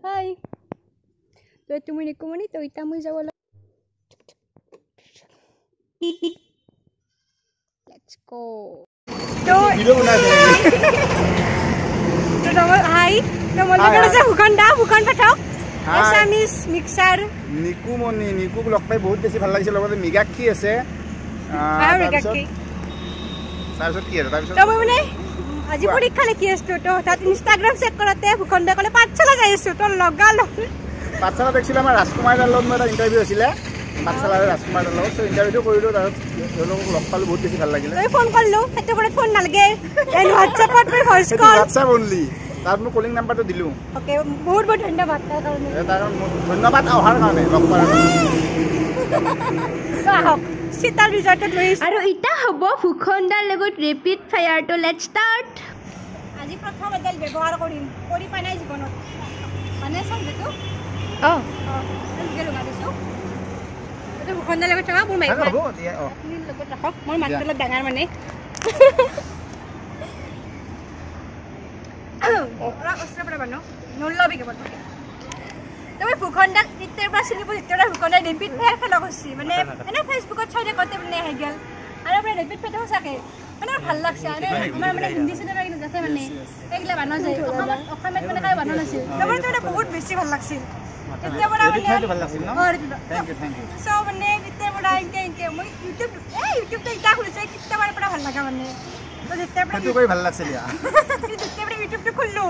Hi. So তুমি নিকুমনি তো ইতা মই যাব Let's go. So ভিডিও বনাইছে তো হাই তো মলে আছে হুকন পাঠাও এসামিস মিক্সার নিকুমনি নিকুক লগ পাই বহুত বেছি ভাল লাগিছে লগতে মিগাক্ষী আছে মিগাক্ষী তাৰপিছত কি আৰু তাৰপিছত তো মই মানে আজি পৰীক্ষা লিখি আছো তো তাত ইনষ্টাগ্ৰাম চেক কৰতে হুকনদা কলে পাঠশালা যাই আছো তো লগালো পাঠশালা দেখিছিল আমাৰ ৰাজকুমাৰ দাৰ লগত এটা ইণ্টাৰভিউ হৈছিলে পাঠশালাৰ ৰাজকুমাৰ দাৰ লগত ইণ্টাৰভিউটো কৰিলো তাৰপিছত তেওঁলোকক লগ পালো বহুত বেছি ভাল লাগিলে মই ফোন কৰিলো সেইটো কৰে ফোন নালগে এন হোৱাটছএপত মই ভয়েস কল হোৱাটছএপ অনলি তাত মই কলিং নাম্বাৰটো দিলো ওকে বহুত বহুত ধন্যবাদ তাৰ কাৰণে ধন্যবাদ অহাৰ কাৰণে লগ কৰাৰ কাৰণে সিতাল ৰিজৰ্টত লৈ আৰু ইটা হ'ব ফুখনদাৰ লগত ৰেপিড ফায়াৰ তো লেটস ষ্টাৰ্ট আজি প্ৰথম এডাল ব্যৱহাৰ কৰিম কৰি পাই নাই জীৱনত মানে সঞ্জেটো গেলো গাদিছো এটা ফুখনদাৰ লগত থকা মোৰ মাইক হ'ব দিয়া আপুনি লগত ৰাখক মোৰ মাতটো ডাঙৰ মানে ওৰা অস্ত্ৰ পড়া বানো নলবি কেবল তুমি ফুখনদাক ইত্তেৰ পৰা চিনি পো ইত্তেৰ ফুখনদা ৰেপিড ফায়াৰ খেলা কৰিছি মানে এনে ফেসবুকত চাই দেখতে মানে হে গেল আৰু মানে ৰেপিড ফায়াৰ সঁচাকে মানে ভাল লাগছে আৰু আমাৰ মানে হিন্দী চিনেমা কিন্তু যাতে মানে এইগলা বানা যায় অসমত মানে কাই বানা নাছিল তোমাৰ মানে বহুত বেছি ভাল লাগছিল ইত্তেৰ পৰা মানে ভাল লাগিছিল ন থ্যাংক ইউ সো মানে ইত্তেৰ পৰা ইনকে মই ইউটিউবতে ইটা খুলিছে ইত্তেৰ পৰা ভাল লাগা মানে তো ইত্তেৰ পৰা সেইটো কৰি ভাল লাগছিল ইয়া ইত্তেৰ পৰা ইউটিউবটো খুললো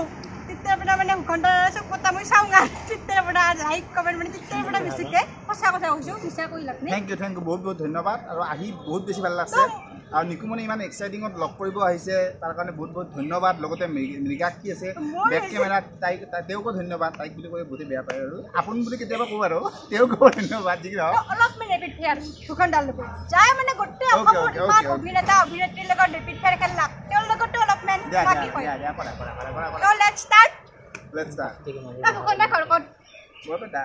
ইত্তেৰ পৰা মানে ঘণ্টা সব কথা মই চাওঁগা ইত্তেৰ পৰা লাইক কমেন্ট মানে ইত্তেৰ পৰা বেছিকে সঁচা কথা কৈছো মিছা কৈ লাভ নাই থ্যাংক ইউ বহুত বহুত ধন্যবাদ আৰু আহি বহুত বেছি ভাল লাগছে আৰু নিকুমনি ইমান এক্সাইটিঙত লগ কৰিব আহিছে তাৰ কাৰণে বহুত বহুত ধন্যবাদ লগতে মৃগাক্ষী আছে বেক কেমেৰাত তাইক তেওঁকো ধন্যবাদ তাইক বুলি কৈ বহুতে বেয়া পায় আৰু আপোন বুলি কেতিয়াবা কওঁ আৰু তেওঁকো ধন্যবাদ যি নহওক অলপ মানে ৰেপিড ফায়াৰ ফুখনদাৰ লগত যায় মানে গোটেই অসমৰ ইমান অভিনেতা অভিনেত্ৰীৰ লগত ৰেপিড ফায়াৰ খেলা তেওঁৰ লগতো অলপমান বাকী হয় তো লেটস ষ্টাৰ্ট ফুখনদা ঘৰ ক'ত বৰপেটা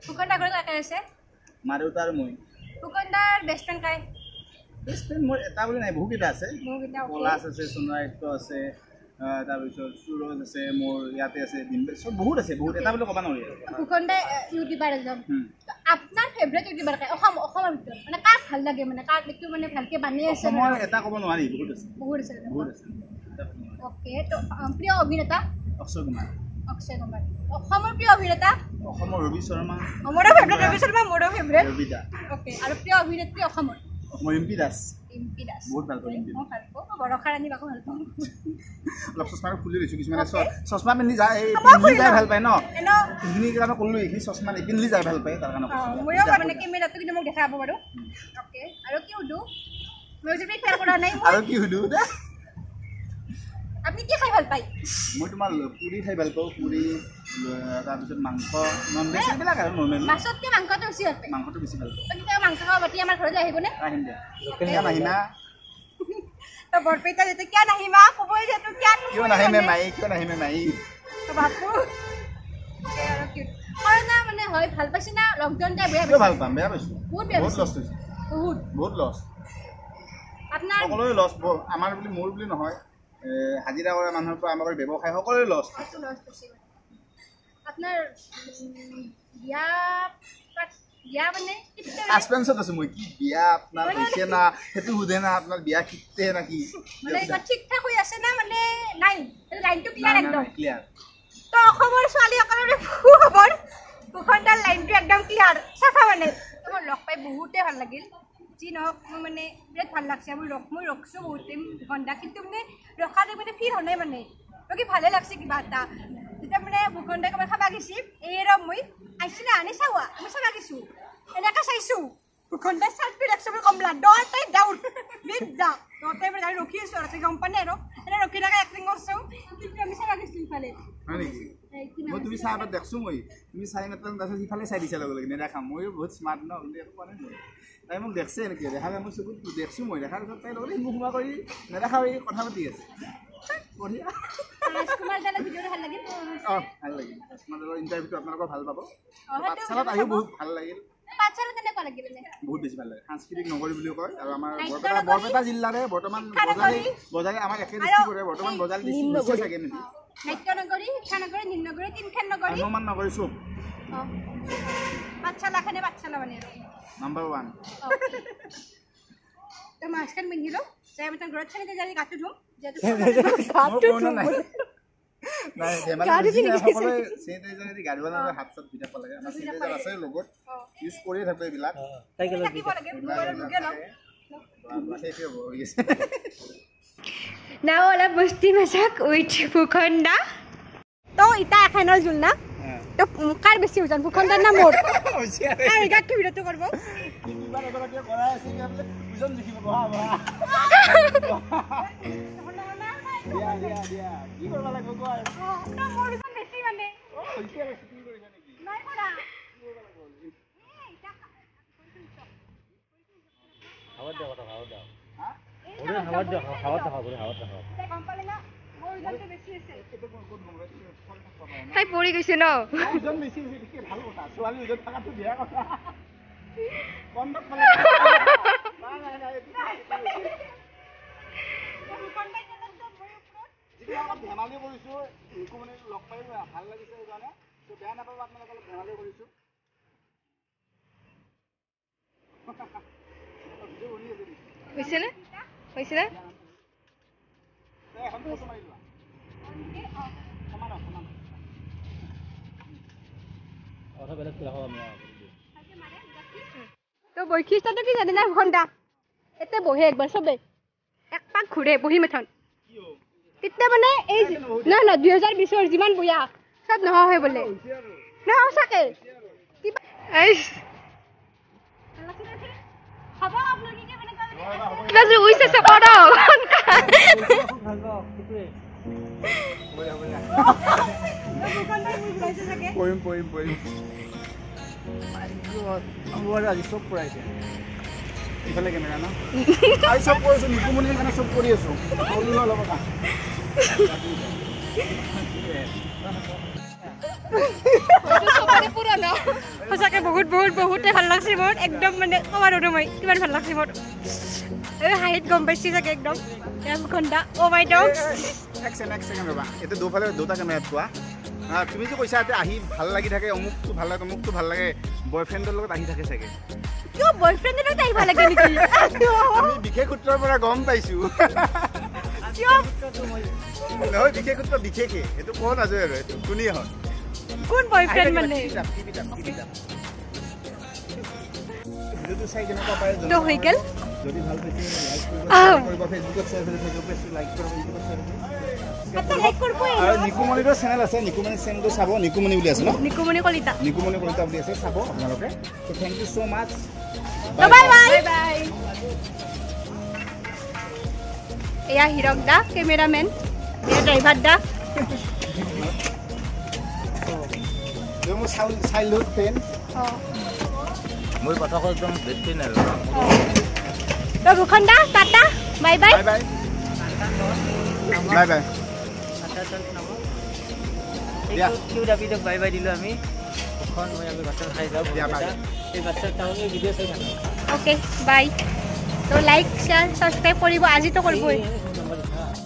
ফুখনদা ঘৰ কাকে আছে মা দেউতা আৰু মই ফুখনদাৰ বেষ্ট ফ্ৰেণ্ড কাই বেষ্ট ফ্ৰেণ্ড মোৰ এটা বুলি নাই বহুকেইটা আছে পলাশ আছে সোণাৰিত্য আছে তাৰপিছত সুৰজ আছে মোৰ ইয়াতে আছে চব বহুত আছে বহুত এটা বুলি ক'ব নোৱাৰি ফুখনদা ইউটিউবাৰ এজন আপোনাৰ ফেভৰেট ইউটিউবাৰ কাই অসমৰ ভিতৰত মানে কাক ভাল লাগে মানে কাক একটু মানে ভালকে বানি আছে মই এটা ক'ব নোৱাৰি বহুত আছে ওকে তো প্ৰিয় অভিনেতা অক্ষয় কুমাৰ অসমৰ প্ৰিয় অভিনেতা অসমৰ ৰবি শৰ্মা মোৰো ফেভৰেট ৰবি শৰ্মা মোৰো ফেভৰেট ৰবিদা ওকে আৰু প্ৰিয় অভিনেত্ৰী অসমৰ ৰিম্পী দাস বহুত ভাল পাওঁ মই ভাল পাওঁ বৰষা ৰাণী বাকো ভাল পাওঁ অলপ চশমাটো খুলি লৈছোঁ কিছুমানে চশমা পিন্ধি যায় পিন্ধি যাই ভাল পায় ন সেইখিনি কাৰণে ক'লোঁ এইখিনি চশমা নিপিন্ধি যাই ভাল পায় তাৰ কাৰণে ময়ো মানে কেমেৰাটো কিন্তু মোক দেখাব বাৰু ওকে আৰু কি সুধোঁ মই যদি ফেয়াৰ কৰা নাই আৰু কি সুধোঁ আপুনি কি খাই ভাল পায় মই তোমাৰ পুৰি খাই ভাল পাওঁ পুৰি তাৰপিছত মাংস নন ভেজ এইবিলাক আৰু নৰ্মেল মাছতকৈ মাংসটো বেছি ভাল পায় মাংসটো বেছি ভাল পাওঁ কেতিয়াবা মাংস খাব বাতি আমাৰ ঘৰলৈ আহিবনে আহিম দিয়া কিয় নাহিমা তো বৰপেটা যেতে কিয় নাহিমা ক'বই যিহেতু কিয় নাহিমে মাই কিয় নাহিমে মাই তো বাপু কৰোণা মানে হয় ভাল পাইছে না লকডাউন টাইম বেয়া ভাল পাম বেয়া পাইছোঁ বহুত লছ হৈছে বহুত লছ আপোনাৰ সকলোৰে লছ আমাৰ বুলি মোৰ বুলি নহয় হাজিৰা কৰা মানুহৰ পৰা আমাৰ ব্যৱসায় সকলোৰে লছ আপোনাৰ বিয়া মানে সাসপেন্সত আছো মই কি বিয়া আপোনাৰ হৈছে না সেইটো সোধে না আপোনাৰ বিয়া কিতে না কি মানে ঠিক ঠাক হৈ আছে না মানে নাই লাইনটো ক্লিয়াৰ একদম ক্লিয়াৰ তো অসমৰ ছোৱালীসকলৰে খবৰ ফুখনদাৰ লাইনটো একদম ক্লিয়াৰ চাফা মানে মোৰ লগ পাই বহুতেই ভাল লাগিল যি নহওক মোৰ মানে বিৰাট ভাল লাগছে মই ৰখছোঁ বহুতে ফুখনদা কিন্তু মানে ৰখাটো মানে ফিল হোৱা নাই মানে বাকী ভালে লাগছে কিবা এটা যেতিয়া মানে ফুখনদাই ক'ৰবাত খাবা গৈছি এই ৰ মই আহিছি না আনি চাৱা আমি চাবা গৈছোঁ এনেকৈ চাইছোঁ ফুখনদাই চাৰ্ট ৰাখছোঁ বুলি কমলা দহটাই ডাউন বিদ্যা দহটাই মানে ৰখি আছোঁ আৰু গম পানে আৰু এনে ৰখি থকা এক্টিং কৰিছোঁ কিন্তু আমি চাবা গৈছোঁ ইফালে হয় নেকি মই তুমি চাই এবাৰ দেখছোঁ মই তুমি চাই নাপালে তাৰপিছত সিফালে চাই দিছা লগে লগে নেদেখা ময়ো বহুত স্মাৰ্ট ন কিন্তু একো কোৱা নাই মই তাই মোক দেখছে এনেকৈ দেখা নাই মই চকুত দেখছোঁ মই দেখাৰ পিছত তাই লগতে মোক সোমা কৰি নেদেখা হৈ কথা পাতি আছে বঢ়িয়া ৰাজকুমাৰ দালৰ ভিডিঅ'টো ভাল লাগিল ভাল লাগিল ৰাজকুমাৰ দালৰ ইণ্টাৰভিউটো আপোনালোকৰ ভাল পাব পাঠশালাত আহিও বহুত ভাল লাগিল পাঠশালা কেনেকুৱা লাগিল বহুত বেছি ভাল লাগে সাংস্কৃতিক নগৰী বুলিও কয় আৰু আমাৰ বৰপেটা জিলাৰে বৰ্তমান বজালী আমাৰ একে ডিষ্ট্ৰিক্টৰে বৰ্তমান বজালী ডিষ্ট্ৰিক্ট চাগে নেকি নাট্যনগৰী শিক্ষানগৰী নীলনগৰী তিনিখন নগৰী হনুমান নগৰী চুপ পাঠশালাখনে পাঠশালা মানে আৰু নাম্বাৰ 1 তো মাছখন পিন্ধিলোঁ যাই মই ঘৰত চাই যাই গাটো ধুম যিহেতু নাই ধেমালি সকলোৱে চেনিটাইজাৰ দি গাড়ী বনালে হাত চাত ধুই থাকিব লাগে আমাৰ চেনিটাইজাৰ আছে লগত ইউজ কৰিয়ে থাকোঁ এইবিলাক থাকিব লাগে মোবাইলত লোকে লওঁ সেইটোৱে হৈ গৈছে now অলপ বস্তি মাছক উইথ ভূখণ্ডা তো ইটা এখানৰ জোল না তো কাৰ বেছি ওজন ভূখণ্ডাৰ না মোৰ আৰু গাটো ভিডিঅ'টো কৰিব কিমান এগৰাকীয়ে কৰাই আছে কি আপনি ওজন দেখিব বহা বহা দিয়া কি কৰিব লাগিব কোৱা তো মোৰ ওজন বেছি মানে এতিয়া বেছি কৰিছা নেকি নাই কৰা খাবাৰ দাও খাবাৰ দাও হ্যাঁ ওৰে খাবাৰ দাও খাবাৰ দাও ওৰে খাবাৰ দাও কম্পালে না মোৰ ওজনটো বেছি আছে এটা কোন কোন গম তাই পৰি গৈছে ন ওজন বেছি হৈছে কি ভাল কথা ছোৱালী ওজন থাকাটো বেয়া কথা কণ্ডক মানে ধেমালি কৰিছোঁ একো মানে লগ পাই ভাল লাগিছে সেইকাৰণে তো বেয়া নাপাব আপোনালোকে অলপ ধেমালি কৰিছোঁ হৈছেনে এখন ফটো মাৰি লোৱা সমান সমান কথা বেলেগ দেখাও আমি তো বৈশিষ্ট্যটো কি জানে না ভূখণ্ডা এতে বহে একবাৰ চবে এক পাক ঘূৰে বহি মেথন তেতিয়া মানে এই নহয় 2020ৰ যিমান বয়া চব নহয় হয় বোলে না সঁচাকে হ'ব আপোনালোকে কি মানে কিবা যে উইছে আছে কৰ পঢ়িম আজি চব পঢ়াইছে ইফালে কেমেৰা ন আজি চব কৰিছোঁ নিকুমণিৰ কাৰণে চব কৰি আছোঁ অলপ কথা সঁচাকে বহুতে ভাল লাগছে মোৰ একদম মানে ক'ব নোৱাৰো মই কিমান ভাল লাগছে মোৰ এই হাঁহিত গম পাইছি চাগে একদম ভূখণ্ডা অ' মাই ডগ এক ছেকেণ্ড ৰ'বা এইটো দুটা কেমেৰাত চোৱা তুমি যে কৈছা এতিয়া আহি ভাল লাগি থাকে অমুকটো ভাল লাগে তমুকটো ভাল লাগে বয়ফ্ৰেণ্ডৰ লগত আহি থাকে চাগে কিয় বয়ফ্ৰেণ্ডৰ লগত আহি ভাল লাগে নেকি আমি বিশেষ সূত্ৰৰ পৰা গম পাইছোঁ নহয় বিশেষ সূত্ৰ বিশেষে এইটো কোৱা নাযায় আৰু এইটো কোনেই হয় কোন বয়ফ্ৰেণ্ড মানে ভিডিঅ'টো চাই কেনেকুৱা পায় তো হৈ গ'ল যদি ভাল পাইছে লাইক কৰিব ফেচবুকত শ্বেয়াৰ কৰি ফেচবুকত লাইক কৰিব ইউটিউবত শ্বেয়াৰ কৰিব আৰু নিকুমণিৰো চেনেল আছে নিকুমণি চেনেলটো চাব নিকুমণি বুলি আছে ন নিকুমণি কলিতা বুলি আছে চাব আপোনালোকে তো thank you so' much bye bye এয়া হিৰক দা কেমেৰামেন এয়া ড্ৰাইভাৰ দা মোৰ চাইল্ডহুড ফ্ৰেণ্ড মোৰ কথা একদম বেছি নাই তো ভূখণ্ডা tata bye bye bye bye Q দাবিদক bye bye দিলোঁ আমি এখন মই আমি ভাত খাই যাওঁ এই বাচ্চাৰ টাউনে ভিডিঅ' চাই থাকোঁ ওকে বাই তো লাইক শ্বেয়াৰ ছাবস্ক্ৰাইব কৰিব আজিতো কৰিবই